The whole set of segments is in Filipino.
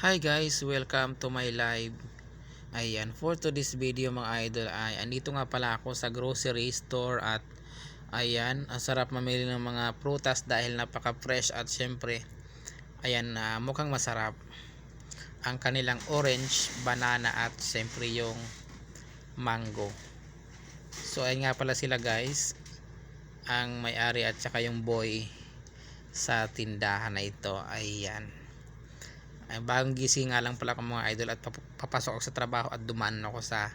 Hi guys, welcome to my live. Ayan, for today's video mga idol ay andito nga pala ako sa grocery store at ayan, ang sarap mamili ng mga prutas dahil napaka fresh at syempre ayan, mukhang masarap ang kanilang orange, banana at syempre yung mango. So ayan nga pala sila guys, ang may-ari at saka yung boy sa tindahan na ito. Ayan, ay bagong gising nga lang pala ako mga idol at papasok ako sa trabaho at dumaan ako sa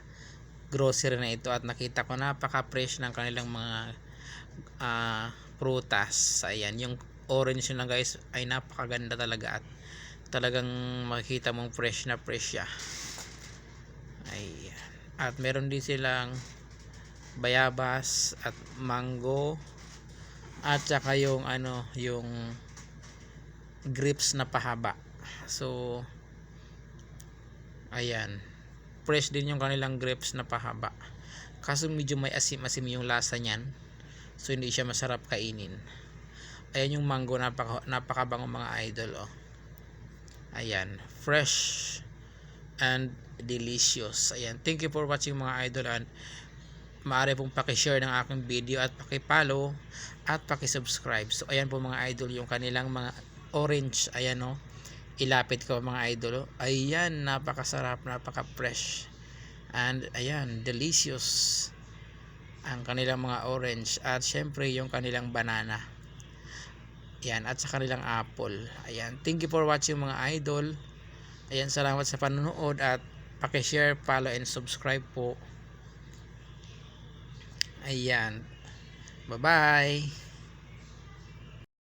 grocery na ito at nakita ko napaka fresh ng kanilang mga prutas. Ayan, yung orange na guys ay napakaganda talaga at talagang makikita mong fresh na fresh siya. Ayan, at meron din silang bayabas at mango at saka yung yung grapes na pahaba. So ayan, fresh din yung kanilang grapes na pahaba, kaso medyo may asim-asim yung lasa niyan, so hindi siya masarap kainin. Ayan yung mango, napakabango mga idol. Ayan, fresh and delicious. Ayan, thank you for watching mga idol, and maaari pong pakishare ng aking video at pakipollow at pakisubscribe. So ayan po mga idol yung kanilang mga orange. Ayan ilapit ko mga idol. Ayan, napakasarap, napaka fresh and ayan, delicious ang kanilang mga orange at syempre yung kanilang banana. Ayan, at sa kanilang apple. Ayan, thank you for watching mga idol. Ayan, salamat sa panonood at pakishare, follow and subscribe po. Ayan, bye bye.